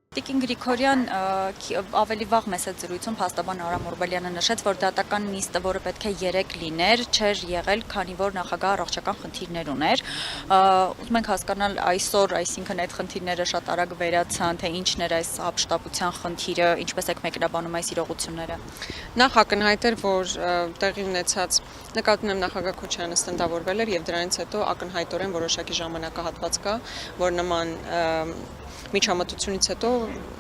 Տիկին Գրիգորյան ավելի վաղ մեծ զրույցում փաստաբան Արամ Օրբելյանը նշեց, որ դատական նիստը, որը պետք է 3 լիներ, չէր եղել, քանի որ նախագահը առողջական խնդիրներ ուներ։ Ուզում ենք հասկանալ այսօր, այսինքն այդ խնդիրները շատ արագ վերացան, թե ինչն էր այս հապշտապության խնդիրը, ինչպես եք մեկնաբանում այս իրողությունները։ Նախ ակնհայտ էր, որ տեղի ունեցած նկատի ունեմ նախագահ Քոչարյանը ստնդավորվել էր եւ դրանից հետո ակնհայտորեն որոշակի ժամանակահատված կա, որ նման միջամտությունից հետո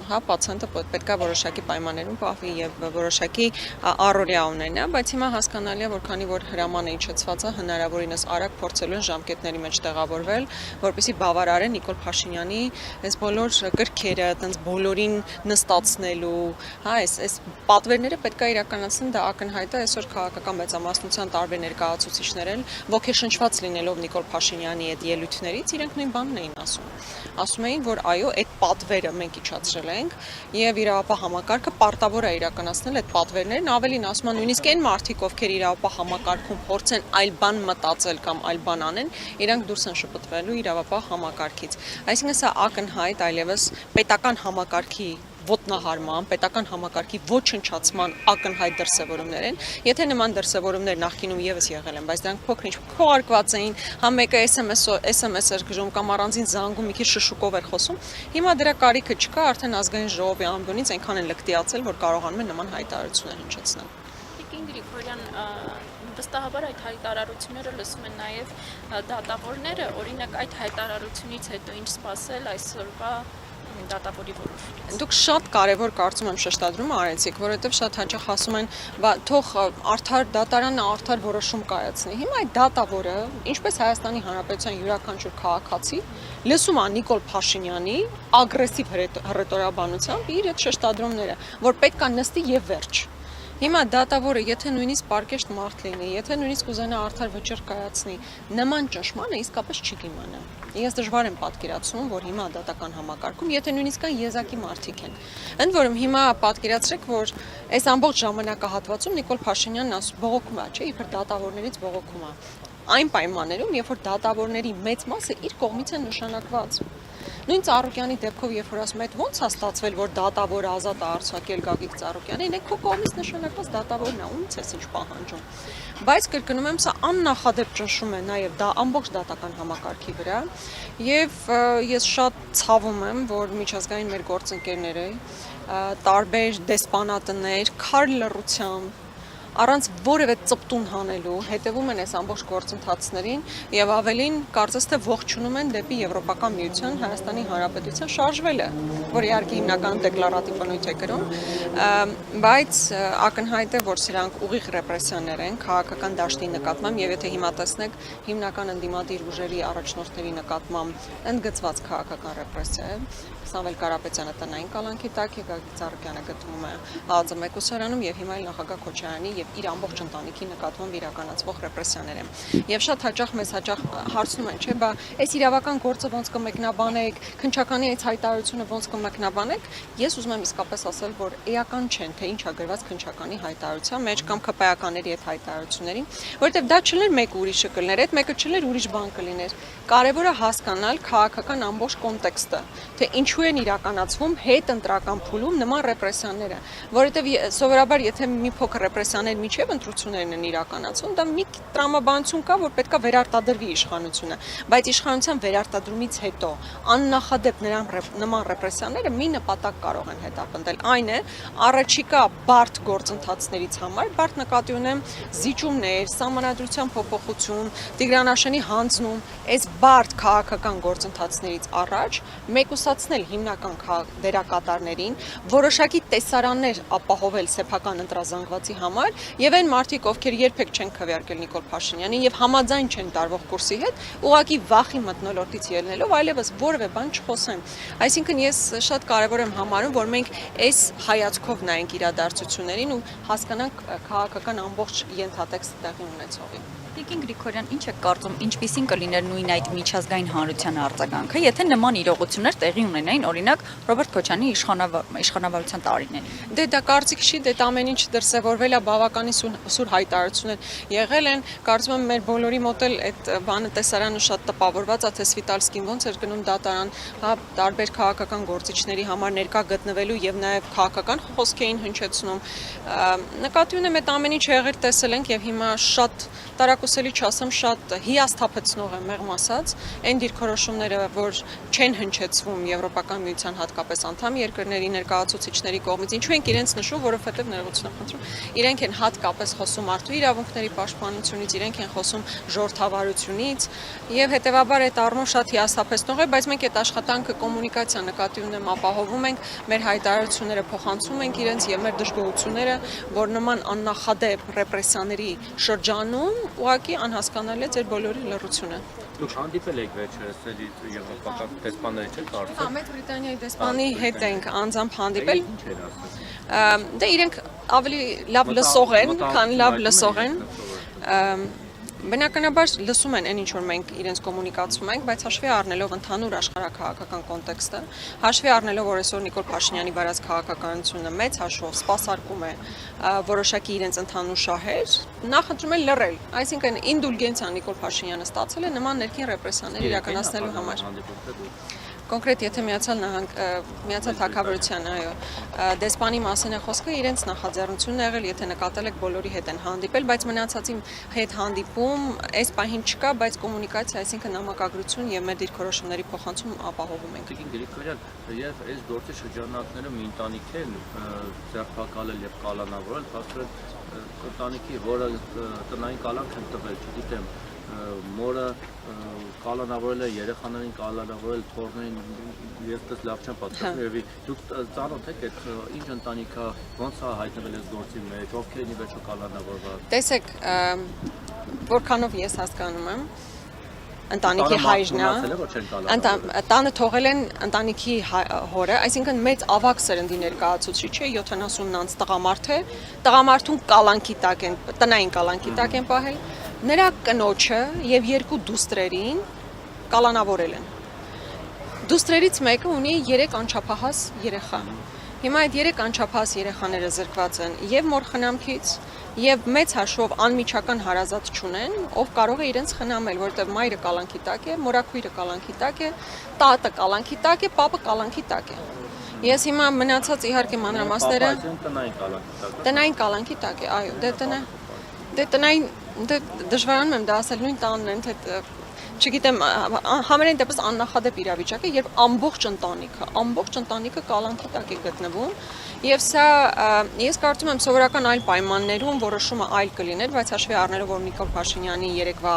պացիենտը պետք է որոշակի պայմաններում պահվի եւ որոշակի առօրյա ունենա, բայց հիմա հասկանալի է, որ քանի որ հրամանը իջեցված է, հնարավորինս արագ փորձելու են ժամկետների մեջ տեղավորվել, որպեսզի բավարարեն Նիկոլ Փաշինյանի այս բոլոր կրքերը, այտենց բոլորին նստացնելու, այս պատվերները պետք է իրականացնեն, դա ակնհայտ է այսօր քաղաքական մեծամասնության տարբեր ներկայացուցիչներ են, ոգեշնչված լինելով Նիկոլ Փաշինյանի այդ ելույթներից, իրենք նույն բանն էին ասում։ Ասում էին, որ այո, այդ պատվերը մենք իջացրել ենք եւ իրավապահ համակարգը պարտավոր է իրականացնել այդ պատվերներն, ավելին ասում են նույնիսկ այն մարդիկ, ովքեր իրավապահ համակարգում փորձեն այլ բան մտածել կամ այլ բան անեն, իրանք դուրս են շպտվելու իրավապահ համակարգից։ Այսինքն սա ակնհայտ այլևս պետական համակարգի ոտնահարման, պետական համակարգի ոչնչացման ակնհայտ դրսևորումներ են։ Եթե նման դրսևորումներ նախկինում եւս եղել են, բայց դրանք փոքր-ինչ քողարկված էին, համ մեկը SMS էր գրում կամ առանձին զանգում մի քիչ շշուկով էր խոսում, հիմա դրա կարիքը չկա, արդեն ազգային ժողովի ամբյոնից այնքան են լկտիացել, որ կարողանում են նման հայտարարություններ հնչեցնել։ Տիկին Գրիգորյան, վստահաբար այդ հայտարարությունները լսում են նաև դատավորները, օրինակ այդ հայտարարությունից հետո ինչ սպասել այսօրվա դատավորի որոշումից։ Դուք շատ կարևոր կարծում եմ շեշտադրում արեցիք, որովհետև շատ հաճախ ասում են, թող արդար դատարանը արդար որոշում կայացնի։ Հիմա այդ դատավորը, ինչպես Հայաստանի Հանրապետության յուրաքանչյուր քաղաքացի, լսում է Նիկոլ Փաշինյանի ագրեսիվ հռետորաբանությամբ իր այդ շեշտադրումները, որ պետք է նստի եւ վերջ։ Հիմա դատավորը, եթե նույնիսկ պարկեշտ մարդ լինի, եթե նույնիսկ ուզենա արդար վճիռ կայացնի, նման ճնշմանը իսկապես չի կիմանա։ Ես դժվար եմ պատկերացնում, որ հիմա դատական համակարգում, եթե նույնիսկ կան եզակի մարդիկ են։ Ընդ որում հիմա պատկերացրեք, որ այս ամբողջ ժամանակահատվածում Նիկոլ Փաշինյանն բողոքում է, չէ՞, իբր դատավորներից բողոքում է։ Այն պայմաններում, երբ որ դատավորների մեծ մասը իր կողմից են նշանակված։ Նույն Ծառուկյանի դեպքով, երբ որ ասում եք, ոնց է ստացվել, որ դատավորը ազատ է արձակել Գագիկ Ծառուկյանին, եք քո կողմից նշանակված դատավորն է, ումից ես ինչ պահանջում։ Բայց կրկնում եմ, սա աննախադեպ ճնշում է նաև դա ամբողջ դատական համակարգի վրա, եւ ես շատ ցավում եմ, որ միջազգային մեր գործընկերները, տարբեր դեսպանատներ, քար լռությամբ առանց որևէ ծպտուն հանելու հետևում են այս ամբողջ գործընթացներին եւ ավելին կարծես թե ողջունում են դեպի Եվրոպական միության Հայաստանի Հանրապետության շարժվելը, որ իհարկե հիմնական դեկլարատիվ բնույթ է կրում, բայց ակնհայտ է, որ սրանք ուղիղ ռեպրեսիաներ են քաղաքական դաշտի նկատմամբ եւ եթե հիմա տեսնեք հիմնական ընդդիմադիր ուժերի առաջնորդների նկատմամբ ընդգծված քաղաքական ռեպրեսիա է, Սամվել Կարապետյանը տնային կալանքի տակ է, Գագիկ Ծառուկյանը գտնվում է ԱԱԾ մեկուսարանում եւ հիմա նախագահ Քոչարյանի եւ իր ամբողջ ընտանիքի նկատմամբ իրականացվող ռեպրեսիաներ են։ Եվ շատ հաճախ մեզ հարցնում են, չէ՞, բա այս իրավական գործը ոնց կմեկնաբանեք, քննչականի այս հայտարարությունը ոնց կմեկնաբանեք։ Ես ուզում եմ իսկապես ասել, որ էական չեն, թե ինչ է գրված քննչականի հայտարարության մեջ կամ ԿՊԱ-ականների այդ հայտարարություններին, որովհետեւ դա չլներ մեկ ուրիշը կլներ, այդ մեկը չլներ ուրիշ բան կլիներ։ Կարևորը հասկանալ քաղաքական ամբողջ կոնտեքստը, թե ինչու են իրականացվում հետ ընտրական փուլում նման ռեպրեսիաները, որովհետև սովորաբար եթե մի փոքր ռեպրեսիաներ միջև ընտրություններն են իրականացվում, դա մի տրամաբանություն կա, որ պետքա վերարտադրվի իշխանությունը, բայց իշխանության վերարտադրումից հետո աննախադեպ նման ռեպրեսիաները մի նպատակ կարող են հետապնդել, այն է առաջիկա բարդ գործընթացներից համար, բարդ նկատի ունեմ զիջումներ, սահմանադրության փոփոխություն, Տիգրան հանձնում, այս բարդ քաղաքական գործընթացներից առաջ մեկուսացնել հիմնական դերակատարներին, որոշակի տեսարաններ ապահովել սեփական ընտրազանգվածի համար եւ այն մարդիկ, ովքեր երբեք չեն քվեարկել Նիկոլ Փաշինյանին եւ համաձայն չեն տարվող կուրսի հետ, ուղղակի վախի մթնոլորտից ելնելով այլևս որևէ բան չխոսեն։ Այսինքն ես շատ կարեւոր եմ համարում, որ մենք այս հայացքով նայենք իրադարձություններին ու հասկանանք քաղաքական ամբողջ ենթատեքստը տեղի ունեցողին։ Տիկին Գրիգորյան, ինչ է կարծում, ինչպիսին կլիներ նույն այդ միջազգային հանրության արձագանքը, եթե նման իրողություններ տեղի ունենային, օրինակ Ռոբերտ Քոչյանի իշխանավարության տարիներին։ Դե դա կարծիք չի, դե ամեն ինչ դրսևորվել է բավականին սուր հայտարարություններ եղել են, կարծում եմ մեր բոլորի մոտ էլ այդ բանը տեսարանը շատ տպավորված է, թե Սվիտալսկին ոնց էր գնում դատարան, հա տարբեր քաղաքական գործիչների համար ներկա գտնվելու եւ նաեւ քաղաքական խոսք էին հնչեցնում։ Նկատի ունեմ այդ ամեն ինչ եղել տեսել ենք եւ հիմա շատ տարակուսելի չասեմ, շատ հիասթափեցնող է մեղմ ասած, այն դիրքորոշումները, որ չեն հնչեցվում Եվրոպական միության հատկապես անդամ երկրների ներկայացուցիչների կողմից, ինչու ենք իրենց նշում, որովհետև ներողություն եմ խնդրում, իրենք են հատկապես խոսում մարդու իրավունքների պաշտպանությունից, իրենք են խոսում ժողովրդավարությունից եւ հետեւաբար այդ առումով շատ հիասթափեցնող է, բայց մենք այդ աշխատանքը կոմունիկացիա նկատի ունեմ ապահովում ենք, մեր հայտարարությունները փոխանցում ենք իրենց եւ մեր դժգոհությունները, որ նման աննախադեպ ռեպրեսիաների շրջանում ուղղակի անհասկանալի է ձեր բոլորի լռությունը։ Դուք հանդիպել եք վերջերս եվրոպական դեսպանների չեք կարծում։ Հա, Մեծ Բրիտանիայի դեսպանի հետ ենք անձամբ հանդիպել։ Ինչ էր ասում։ Դե իրենք ավելի լավ լսող են, քան լավ լսող են։ Բնականաբար լսում են այն ինչ որ մենք իրենց կոմունիկացում ենք, բայց հաշվի առնելով ընդհանուր աշխարհակաղակական կոնտեքստը, հաշվի առնելով որ այսօր Նիկոլ Փաշինյանի վարած քաղաքականությունը մեծ հաշվով սպասարկում է որոշակի իրենց ընդհանուր շահեր, նախընտրում են լռել, այսինքն ինդուլգենցիա Նիկոլ Փաշինյանը ստացել է նման ներքին ռեպրեսիաներ իրականացնելու համար։ Կոնկրետ եթե Միացյալ Թագավորության, այո, դեսպանի մասին է խոսքը, իրենց նախաձեռնությունն ա եղել, եթե նկատել եք բոլորի հետ են հանդիպել, բայց մնացածի հետ հանդիպում այս պահին չկա, բայց կոմունիկացիա, այսինքն նամակագրություն եւ մեր դիրքորոշումների փոխանցում ապահովում ենք։ Տիկին Գրիգորյան, եւ այս գործի շրջանակներում մի ընտանիք են ձերբակալել եւ կալանավորել, փաստորեն ընտանիքի, որը տնային կալանք են տվել, չգիտեմ, մորը կալանավորել է, երեխաներին կալանավորել, թորներին ես դες լավ չեմ պատկերացնում եւ դուք ծանոթ եք այդ ինչ ընտանիքա ոնց է հայտնվել այս գործի մեջ, ովքերն ի վերջո կալանավորված։ Տեսեք, որքանով ես հասկանում եմ, ընտանիքի հայրն է, տանը թողել են ընտանիքի հորը, այսինքն մեծ ավագ սերնդի ներկայացուցիչ է, 70-անց տղամարդ է, տղամարդուն կալանքի տակ են, տնային կալանքի տակ են պահել, նրա կնոջը եւ երկու դուստրերին կալանավորել են։ Դուստրերից մեկը ունի 3 անչափահաս երեխա։ Հիմա այդ 3 անչափահաս երեխաները զրկված են եւ մոր խնամքից եւ մեծ հաշվով անմիջական հարազատ չունեն, ով կարող է իրենց խնամել, որովհետեւ մայրը կալանքի տակ է, մորաքույրը կալանքի տակ է, տատը կալանքի տակ է, պապը կալանքի տակ է։ Ես հիմա մնացած իհարկե մանրամասները տնային կալանքի տակ է, այո, դե տնային դժվարանում եմ դա ասել, նույն տանն են, թե չգիտեմ, համենայն դեպս աննախադեպ իրավիճակ է, երբ ամբողջ ընտանիքը կալանքի տակ է գտնվում, եւ սա ես կարծում եմ սովորական այլ պայմաններում որոշումը այլ կլիներ, բայց հաշվի առնելով որ Նիկոլ Փաշինյանի երեկվա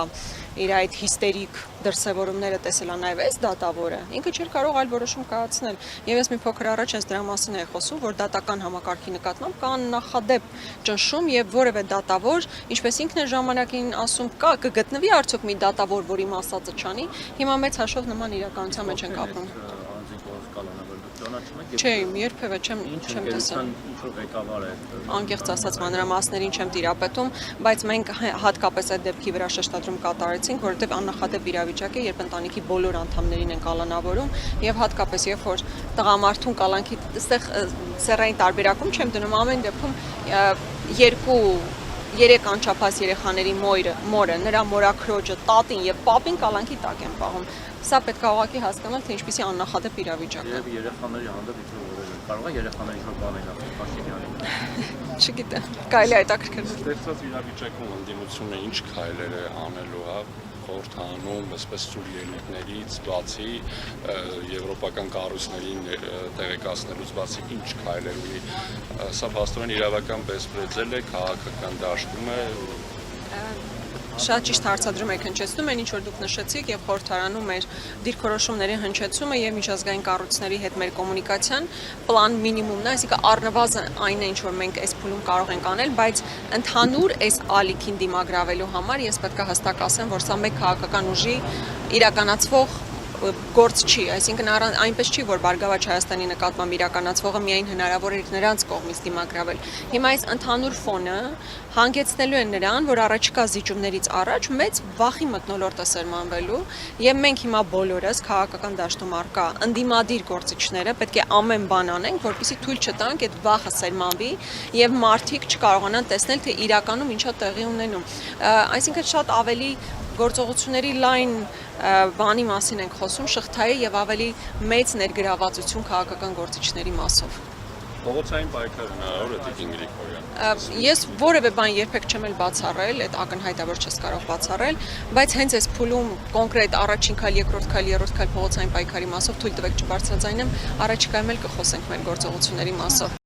իր այդ հիստերիկ դրսևորումները տեսելա նաև այս դատավորը, ինքը չէր կարող այլ որոշում կայացնել։ Եվ ես մի փոքր առաջ այս դրա մասին էի խոսում, որ դատական համակարգի նկատմամբ կա նախադեպ ճնշում եւ որևէ դատավոր, ինչպես ինքն է ժամանակին ասում, կգտնվի արդյոք մի դատավոր, որի մասածը չանի, հիմա մեծ հաշվով նման իրականության մեջ ենք ապրում։ Չէ, երբևէ չեմ տեսել։ Անկեղծ ասած մանրամասներին չեմ տիրապետում, բայց մենք հատկապես այդ դեպքի վրա շեշտադրում կատարեցինք, որովհետև աննախադեպ իրավիճակ է, երբ ընտանիքի բոլոր անդամներին են կալանավորում, եւ հատկապես երբ որ տղամարդուն կալանքի, այստեղ սեռային տարբերակում չեմ դնում, ամեն դեպքում 3 անչափահաս երեխաների մորը, նրա մորաքրոջը, տատին եւ պապին կալանքի տակ են պահում։ Սա պետք է ուղղակի հասկանալ, թե ինչպիսի աննախադեպ իրավիճակ է։ Եվ երեխաների հանդեպ կարող է երեխաների ինչ-որ բաներ ասել Փաշինյանին։ Չգիտեմ, կարելի է հետաքրքրել։ Ստեղծված իրավիճակում ընդդիմությունը ինչ քայլեր է անելու, հա, խորհրդանում, այսպես ծուր ելույթներից բացի եվրոպական կառույցներին տեղեկացնելուց բացի ինչ քայլեր ունի։ Սա փաստորեն իրավական բեսպրեդել է, քաղաքական դաշտում է։ Շատ ճիշտ հարցադրում եք հնչեցնում են, ինչ որ դուք նշեցիք եւ խորհրդարանում մեր դիրքորոշումների հնչեցումը եւ միջազգային կառույցների հետ մեր կոմունիկացիան պլան մինիմումն է, այսինքն առնվազն այն է, ինչ որ մենք այս փուլում կարող ենք անել, բայց ընդհանուր այս ալիքին դիմագրավելու համար ես պետք է հստակ ասեմ, որ սա մեկ քաղաքական ուժի իրականացվող գործ չի, այսինքն այնպես չի, որ Բարգավաճ Հայաստանի նկատմամբ իրականացվողը միայն հնարավոր էր նրանց կողմից դիմագրավել։ Հիմա այս ընդհանուր ֆոնը հանգեցնելու է նրան, որ առաջիկա զիջումներից առաջ մեծ վախի մթնոլորտ է սերմանվելու, եւ մենք հիմա բոլորս քաղաքական դաշտում արկա ընդդիմադիր գործիչները պետք է ամեն բան անենք, որպեսզի թույլ չտանք այդ վախը սերմանվի եւ մարդիկ չկարողանան տեսնել, թե իրականում ինչա տեղի ունենում։ Այսինքն շատ ավելի գործողությունների լայն բանի մասին ենք խոսում, շղթայի եւ ավելի մեծ ներգրավվածություն քաղաքական գործիչների մասով։ Փողոցային պայքարը հնարավոր է Տիկին Գրիգորյան։ Ես որևէ բան երբեք չեմ էլ բացառել, այդ ակնհայտ է, որ չես կարող բացառել, բայց հենց այս փուլում կոնկրետ առաջին քայլ, երկրորդ քայլ, երրորդ քայլ փողոցային պայքարի մասով թույլ տվեք չբարձրաձայնեմ, առաջիկայում էլ կխոսենք մեր գործողությունների մասով։